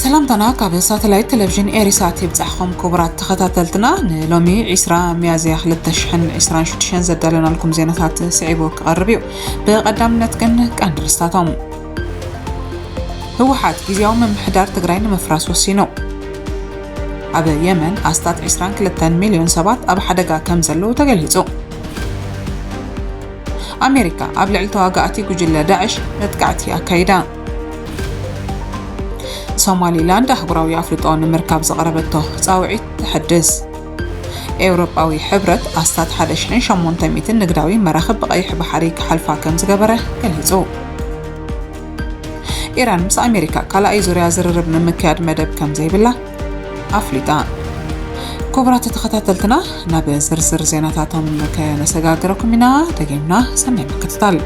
سلامتنا كاب ساتلايت تلفزيون إيريسات يبزحكم كبرات تخطاتلتنا نلومي 20 ميازيا 2026 زدلنا لكم زينات سعيبوك قربيو بقدام نتكن كاندرستاتهم هوحات جزياو من محدار تقرين مفراس وسينو أبا يمن أستات 22 مليون سبات أب حدقا كمزلو تقليزو أمريكا أبلع التواقعتي قجل داعش نتقعتي أكايدا سوماليلاند أخبراوي أفريقيا مركب زغربته تصاوعي تحدث أوروباوي حبرت أستاد حدشين شمون تميت النقداوي مراخب بقيح بحري كحلفا كم زغبره كالهزو إيران مس أمريكا كالا أي زوريا زررب نمكاد مدب كم زي بالله أفليطان كبرات تخطاتلتنا نابي زرزر زيناتاتهم كنسقاقركم منا دقيمنا سمينا كتطال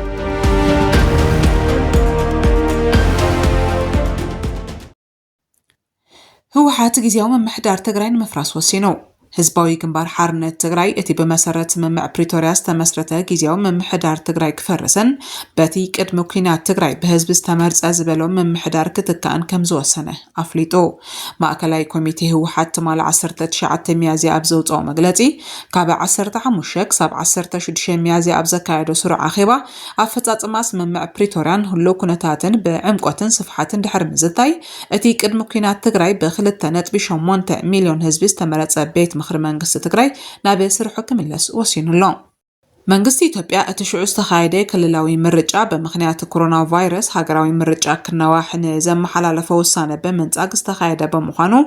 هوحات جزياو من محدار تقرين مفراس وسينو هزباوي كنبار حارنت تقراي اتي بمسارات ممع بريتورياس تمسرته جزياو من محدار تقراي كفرسن باتي قدم كينات تقراي بهزب استمرز ازبلو من محدار كتكان كمزو سنه افليطو ماكلاي كوميتي هوحات مال 19 ميازيا ابزوطو مغلطي كاب 15 سب 16 ميازيا ابزكايدو سرعه خيبه افصاصماس ممع بريتوريان هلو كنتاتن بعمقوتن صفحاتن دحر مزتاي اتي قدم كينات تقراي ب2.8 مليون هزب استمرز بيت مخر منغست تግራይ ናብ ስርሑ ክምለስ ወሲኑሎ መንግስቲ ኢትዮጵያ እትሽዑ ዝተኻየደ ክልላዊ ምርጫ በምክንያት ኮሮና ቫይረስ ሃገራዊ ምርጫ ክነዋሕን ዘመሓላለፈ ውሳነ በመንጻግ ዝተኻየደ በመዃኑ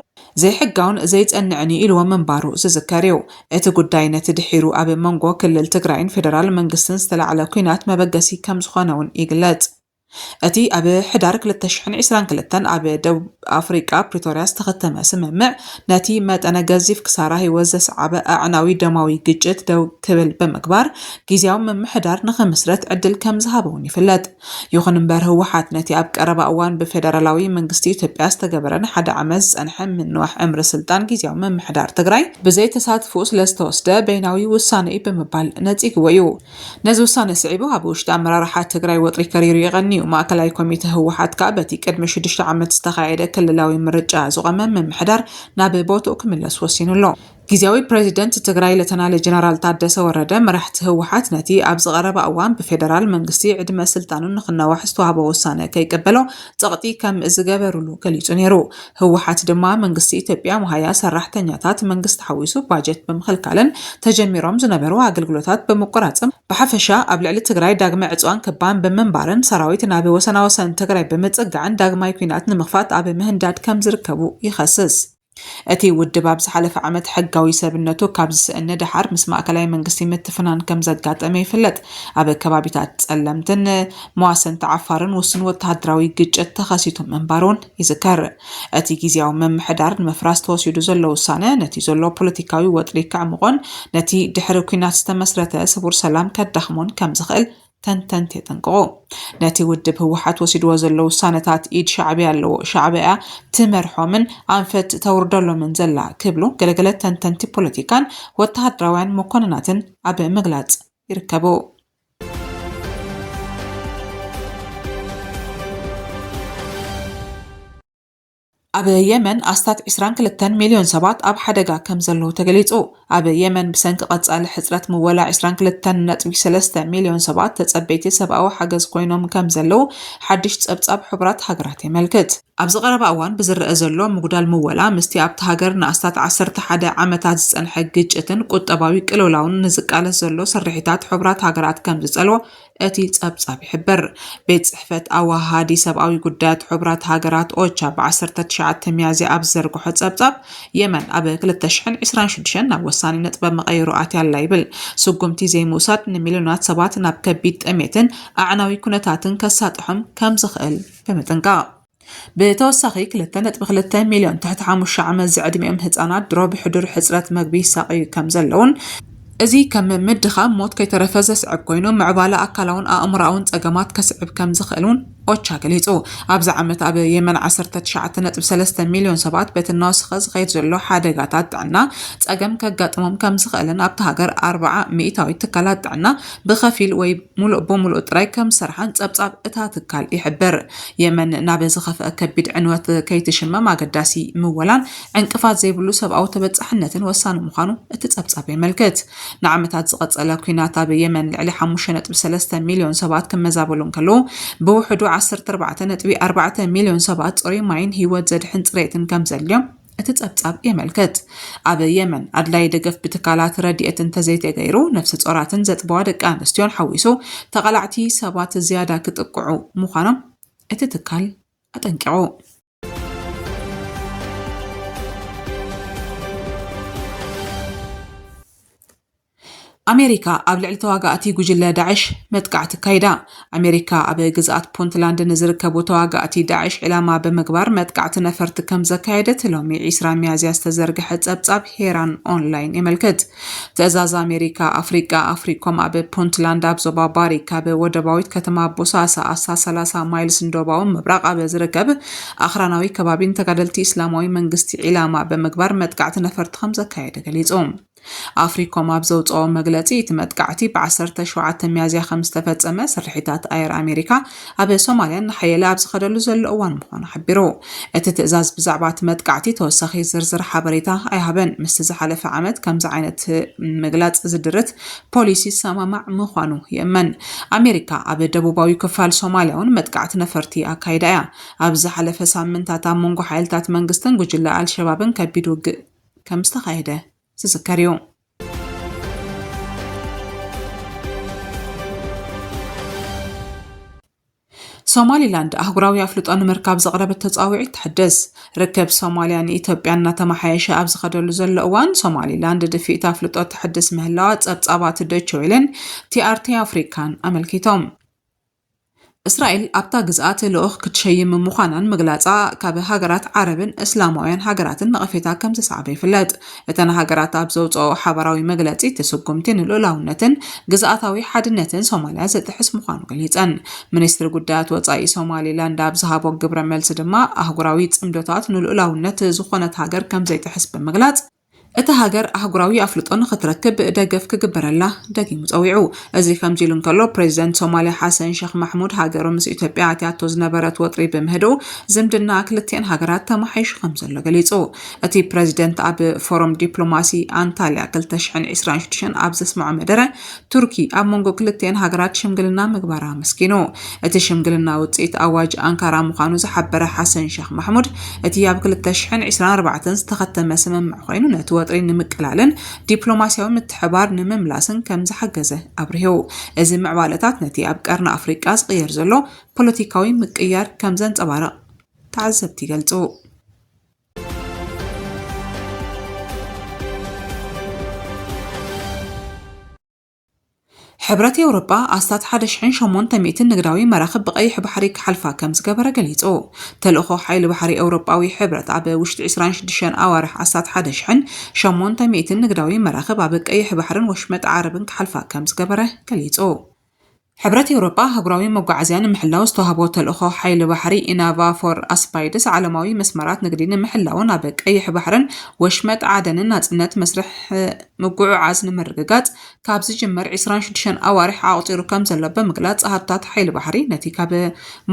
ዘይሕጋውን ዘይጸንዕኒ ኢልዎ መንባሩ ዝዝከርዩ እቲ ጉዳይ ነቲ ድሒሩ ኣብ መንጎ ክልል ትግራይን ፌደራል መንግስትን ዝተላዕለ ኩናት መበገሲ ከም ዝኾነውን ይግለጽ أتي أبي حدار 2022 أبي دو أفريقيا بريتوريا استختم سممع ناتي مات أنا جازيف كساره يوزس عبا أعناوي دموي جيت دو كبل بمكبار جيزياو من محدار نخمسرت عدل كم زهابوني فلات يوخن مبار هو حات ناتي أب قربا أوان بفيدرالاوي من قستي تبقى استقبرن حدا عمز أنحم من نوح أمر سلطان جيزياو من محدار تقراي بزي تسات فوس لستوسدا بيناوي وساني بمبال نتيق ويو نزو ساني سعيبو هبوش دامرا راحات تقراي وطري كاريرو يغني وماكلاي كوميته هوحات كابتي قدم 6 عامات استخايده كللاوي مرجع زغمم محدار ناب بوتو كملس وسينلو ጊዜያዊ ፕሬዝዳንት ትግራይ ለተናለ ጀነራል ታደሰ ወረደ መራሕቲ ህወሓት ነቲ ኣብ ዝቐረበ እዋን ብፌደራል መንግስቲ ዕድመ ስልጣኑን ንኽነዋሕ ዝተዋህበ ውሳነ ከይቀበሎ ፀቕጢ ከም ዝገበሩሉ ገሊጹ ነይሩ ህወሓት ድማ መንግስቲ ኢትዮጵያ መሃያ ሰራሕተኛታት መንግስቲ ሓዊሱ ባጀት ብምኽልካልን ተጀሚሮም ዝነበሩ ኣገልግሎታት ብምቁራጽም ብሓፈሻ ኣብ ልዕሊ ትግራይ ዳግመ ዕፅዋን ክባን ብምንባርን ሰራዊት ናብ ወሰናወሰን ትግራይ ብምጽጋዕን ዳግማይ ኩናት ንምኽፋት ኣብ ምህንዳድ ከም ዝርከቡ ይኸስስ أتي ودباب زحلف عمد حقاوي سبنتو كابز إن دحر مس ماكلاي منقسي متفنان كم زدقات أمي فلت أبي كبابيتات تسلمتن مواسن تعفارن وسن وتهدراوي جيجت تخاسيتهم من بارون يذكر أتي جيزياو من محدار مفراس توسيدو زلو سانة نتي زلو بوليتيكاوي وطريق عمغون نتي دحركينات استمسرته سبور سلام كدخمون كم زخل تنتنتي تنقو ناتي ودب هوحات وسيد وزلو سانتات إيد شعبية لو شعبية تمرحو من عنفت توردلو من زلا كبلو قلقلت تنتنتي بوليتيكان وتهدراوان مقننات أبي مغلات يركبو أب يمن أستات 22 مليون سبات أب حدقا كم زلو تقليتو أب يمن بسنك قطع حزرات مولا 22.3 مليون سبات تتصبيتي سبقاو حجز كوينوم كم زلو حدش تسبب حبرات حجراتي ملكت أبز غرب أوان بزر أزلو مقدال مولا مستي أبت هاجر نأستات 11 عامتات زنحق جيجتن قد أباوي كلولاون نزق على زلو سرحيتات حبرات حجرات كم زلو أتي تسبب حبر بيت صحفت أو هادي سبقاوي قدات حبرات حجرات أوتشا ب19 ميازي أبزر قحط سبب يمن أبي 2026 ناب وصاني نتبع مغيرو آتي اللايبل سوقمتي زي موساد مليونات سبات ناب كبيت أميتن أعناوي كونتاتن كساتحم كم زخل فمتنقا بتوسخي 2.3 مليون تحت عامش عمل زعد مئم هتانات دروب حضور حزرات مقبي ساقي كم زلون ازي كم مدخا موت كي ترفز سعب كوينو معبالا اكالون امراون تقامات كسعب كم زخلون ኦቻ ገሊጹ ኣብዛ ዓመት ኣብ የመን 19.3 ሚልዮን ሰባት በቲ ናውስኸ ዝኸይድ ዘሎ ሓደጋታት ጥዕና ፀገም ከጋጥሞም ከም ዝኽእልን ኣብቲ ሃገር 40 ሚእታዊ ትካላት ጥዕና ብኸፊል ወይ ሙሉእ ብሙሉእ ጥራይ ከም ሰርሐን ፀብጻብ እታ ትካል ይሕብር። የመን ናብ ዝኸፍአ ከቢድ ዕንወት ከይትሽመም ኣገዳሲ ምወላን ዕንቅፋት ዘይብሉ ሰብኣዊ ተበጻሕነትን ወሳኒ ምዃኑ እቲ ፀብጻብ የመልክት። ንዓመታት ዝቐጸለ ኩናት ኣብ የመን ልዕሊ 5.3 ሚልዮን ሰባት ክመዛበሉ እንከለዉ ብውሕዱ 14.4 ሚልዮን ሰባት ጽሩይ ማይን ህይወት ዘድሕን ጽሬትን ከም ዘልዮም እቲ ፀብጻብ የመልክት። ኣብ የመን ኣድላይ ደገፍ ብትካላት ረድኤት እንተዘይተገይሩ ነፍሲ ጾራትን ዘጥበዋ ደቂ ኣንስትዮን ሓዊሱ ተቐላዕቲ ሰባት ዝያዳ ክጥቅዑ ምዃኖም እቲ ትካል ኣጠንቂቑ። ኣሜሪካ ኣብ ልዕሊ ተዋጋእቲ ጉጅለ ዳዕሽ መጥቃዕቲ ካይዳ። ኣሜሪካ ኣብ ግዝኣት ፑንትላንድ ንዝርከቡ ተዋጋእቲ ዳዕሽ ዕላማ ብምግባር መጥቃዕቲ ነፈርቲ ከም ዘካየደት ሎሚ 20 ሚያዝያ ዝተዘርግሐ ፀብጻብ ሄራን ኦንላይን የመልክት። ትእዛዝ ኣሜሪካ ኣፍሪቃ ኣፍሪኮም ኣብ ፑንትላንድ ኣብ ዞባ ባሪ ካብ ወደባዊት ከተማ ቦሳሳ 30 ማይልስ ንደቡባዊ ምብራቕ ኣብ ዝርከብ ኣኽራናዊ ከባቢን ተጋደልቲ እስላማዊ መንግስቲ ዕላማ ብምግባር መጥቃዕቲ ነፈርቲ ከም ዘካየደ ገሊጹ። ኣፍሪኮም ኣብ ዘውፅኦ መግለፂ እቲ መጥቃዕቲ ብ17 ሚያዝያ ከም ዝተፈጸመ ስርሒታት ኣየር ኣሜሪካ ኣብ ሶማልያን ንሓየለ ኣብ ዝኸደሉ ዘሎ እዋን ምዃኑ ሓቢሩ። እቲ ትእዛዝ ብዛዕባ እቲ መጥቃዕቲ ተወሳኺ ዝርዝር ሓበሬታ ኣይሃበን። ምስቲ ዝሓለፈ ዓመት ከምዚ ዓይነት ምግላፅ ዝድርት ፖሊሲ ሰማማዕ ምዃኑ ይእመን። ኣሜሪካ ኣብ ደቡባዊ ክፋል ሶማልያ እውን መጥቃዕቲ ነፈርቲ ኣካይዳ እያ። ኣብ ዝሓለፈ ሳምንታት ኣብ መንጎ ሓይልታት መንግስትን ጉጅለ ኣልሸባብን ከቢድ ውግእ ከም ዝተኻየደ ዝዝከር እዩ። ሶማሊላንድ ኣህጉራዊ ኣፍልጦ ንምርካብ ዘቕረበት ተፃዊዒት ትሕደስ። ርክብ ሶማልያ ንኢትዮጵያ እናተማሓየሸ ኣብ ዝኸደሉ ዘሎ እዋን ሶማሊላንድ ድፊኢት ኣፍልጦ ትሕድስ ምህላዋ ፀብጻባት ዶይቼ ዌለን ቲአርቲ ኣፍሪካን ኣመልኪቶም። እስራኤል ኣብታ ግዝኣት ልኡኽ ክትሸይም ምዃናን ምግላፃ ካብ ሃገራት ዓረብን እስላማውያን ሃገራትን ነቐፌታ ከም ዝሰዓበ ይፍለጥ። እተን ሃገራት ኣብ ዘውፅኦ ሓበራዊ መግለፂ ትስጉምቲ ንልኡላውነትን ግዝኣታዊ ሓድነትን ሶማልያ ዘጥሕስ ምዃኑ ገሊፀን። ሚኒስትሪ ጉዳያት ወፃኢ ሶማሊላንድ ኣብ ዝሃቦ ግብረ መልሲ ድማ ኣህጉራዊ ፅምዶታት ንልኡላውነት ዝኾነት ሃገር ከም ዘይጥሕስ ብምግላፅ እቲ ሃገር ኣህጉራዊ ኣፍልጦ ንኽትረክብ ደገፍ ክግበረላ ደጊሙ ፀዊዑ። እዚ ከምዚ ኢሉ እንከሎ ፕሬዚደንት ሶማልያ ሓሰን ሼክ ማሕሙድ ሃገሩ ምስ ኢትዮጵያ ኣትያቶ ዝነበረት ወጥሪ ብምህድኡ ዝምድና ክልቲአን ሃገራት ተማሓይሹ ከም ዘሎ ገሊጹ። እቲ ፕሬዚደንት ኣብ ፎረም ዲፕሎማሲ አንታልያ 2026 ኣብ ዘስምዖ መደረ ቱርኪ ኣብ መንጎ ክልቲአን ሃገራት ሽምግልና ምግባራ መስኪኑ። እቲ ሽምግልና ውፅኢት ኣዋጅ አንካራ ምዃኑ ዝሓበረ ሓሰን ሼክ ማሕሙድ እቲ ኣብ 2024 ዝተኸተመ ስምምዕ ኮይኑ ነቲ ወጥሪ ንምቅላልን ዲፕሎማሲያዊ ምትሕባር ንምምላስን ከም ዝሓገዘ ኣብርሂቡ። እዚ ምዕባለታት ነቲ ኣብ ቀርኒ ኣፍሪቃ ዝቕየር ዘሎ ፖለቲካዊ ምቅያር ከም ዘንጸባርቕ ተዓዘብቲ ይገልጹ። ሕብረት ኤውሮጳ ኣስታት 1800 ንግዳዊ መራኽብ ብቀይሕ ባሕሪ ክሓልፋ ከም ዝገበረ ገሊጹ። ተልእኾ ሓይሊ ባሕሪ ኤውሮጳዊ ሕብረት ኣብ ውሽጢ 26 ኣዋርሕ ኣስታት 1800 ንግዳዊ መራኽብ ኣብ ቀይሕ ባሕርን ወሽመጥ ዓረብን ክሓልፋ ከም ዝገበረ ገሊጹ። ሕብረት ኤውሮጳ ሃገራዊ መጓዓዝያ ንምሕላው ዝተዋህቦ ተልእኾ ሓይሊ ባሕሪ ኢናቫ ፎር ኣስፓይድስ ዓለማዊ መስመራት ንግዲ ንምሕላውን ኣብ ቀይሕ ባሕርን ወሽመጥ ዓደንን ናጽነት መስርሕ ምጉዕዓዝ ንምርግጋጽ ካብ ዝጅመር 26 ኣዋርሕ ኣቕፂሩ ከም ዘሎ ብምግላጽ ጸሃብታት ሓይሊ ባሕሪ ነቲ ካብ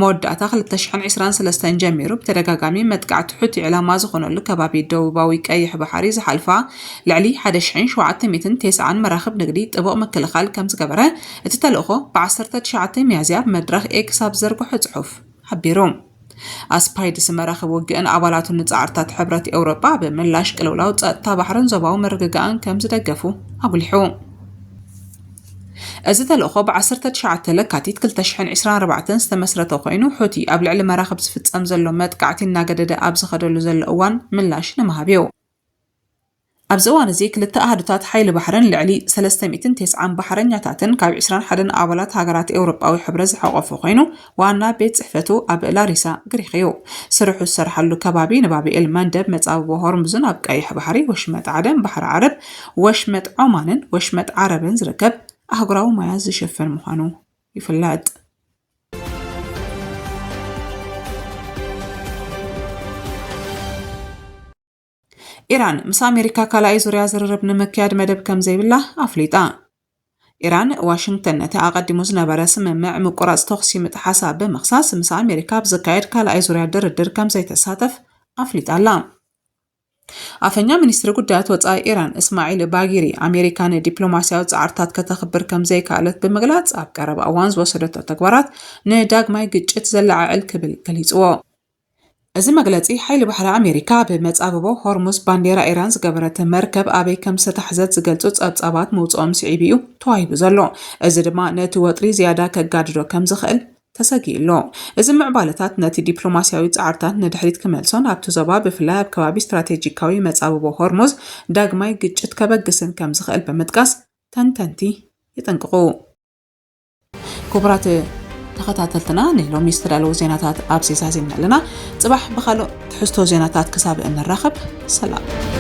መወዳእታ 2023 ጀሚሩ ብተደጋጋሚ መጥቃዕቲ ሕቲ ዕላማ ዝኾነሉ ከባቢ ደቡባዊ ቀይሕ ባሕሪ ዝሓልፋ ልዕሊ 1790 መራኽብ ንግዲ ጥቡቕ ምክልኻል ከም ዝገበረ እቲ ተልእኾ ብ19 ሚያዝያ መድረኽ ኤክስ ኣብ ዘርግሖ ጽሑፍ ሓቢሩ። ኣስፓይድስ መራኽብ ውግእን ኣባላቱን ንጻዕርታት ሕብረት ኤውሮጳ ብምላሽ ቅልውላው ጸጥታ ባሕርን ዞባዊ ምርግጋእን ከም ዝደገፉ ኣጉሊሑ። እዚ ተልእኾ ብ19 ለካቲት 2024 ዝተመስረተ ኮይኑ ሕቲ ኣብ ልዕሊ መራኽብ ዝፍጸም ዘሎ መጥቃዕቲ እናገደደ ኣብ ዝኸደሉ ዘሎ እዋን ምላሽ ንምሃብ እዩ። ኣብዚ እዋን እዚ ክልተ ኣሃዱታት ሓይሊ ባሕርን ልዕሊ 390 ባሕረኛታትን ካብ 21 ኣባላት ሃገራት ኤውሮጳዊ ሕብረት ዝሓቆፈ ኮይኑ ዋና ቤት ጽሕፈቱ ኣብ ላሪሳ ግሪክ እዩ። ስርሑ ዝሰርሓሉ ከባቢ ንባቢኤል መንደብ መጻብቦ ሆርሙዝን ኣብ ቀይሕ ባሕሪ ወሽመጥ ዓደን ባሕሪ ዓረብ ወሽመጥ ዖማንን ወሽመጥ ዓረብን ዝርከብ ኣህጉራዊ ማያ ዝሽፍን ምዃኑ ይፍለጥ። ኢራን ምስ ኣሜሪካ ካልኣይ ዙርያ ዝርርብ ንምክያድ መደብ ከም ዘይብላ ኣፍሊጣ። ኢራን ዋሽንግተን ነቲ ኣቐዲሙ ዝነበረ ስምምዕ ምቁራጽ ተኽሲ ምጥሓሳ ብምኽሳስ ምስ ኣሜሪካ ብዝካየድ ካልኣይ ዙርያ ድርድር ከም ዘይተሳተፍ ኣፍሊጣላ። ኣፈኛ ሚኒስትሪ ጉዳያት ወጻኢ ኢራን እስማዒል ባጊሪ ኣሜሪካ ንዲፕሎማስያዊ ጻዕርታት ከተኽብር ከም ዘይከኣለት ብምግላጽ ኣብ ቀረባ እዋን ዝወሰደቶ ተግባራት ንዳግማይ ግጭት ዘላዓዕል ክብል ገሊጽዎ። እዚ መግለጺ ሓይሊ ባሕሪ ኣሜሪካ ብመጻብቦ ሆርሙዝ ባንዴራ ኢራን ዝገበረተ መርከብ ኣበይ ከም ዝተታሕዘት ዝገልጹ ጸብጻባት መውጽኦም ስዒብ እዩ ተዋሂቡ ዘሎ። እዚ ድማ ነቲ ወጥሪ ዝያዳ ከጋድዶ ከም ዝኽእል ተሰጊኡሎ። እዚ ምዕባለታት ነቲ ዲፕሎማስያዊ ጻዕርታት ንድሕሪት ክመልሶን ኣብቲ ዞባ ብፍላይ ኣብ ከባቢ ስትራቴጂካዊ መጻብቦ ሆርሙዝ ዳግማይ ግጭት ከበግስን ከም ዝኽእል ብምጥቃስ ተንተንቲ ይጠንቅቑ። ክቡራት ተኸታተልትና ንሎሚ ዝተዳለዉ ዜናታት ኣብ ሲሳዚምና ኣለና። ጽባሕ ብኻልእ ትሕዝቶ ዜናታት ክሳብ እንራኸብ ሰላም።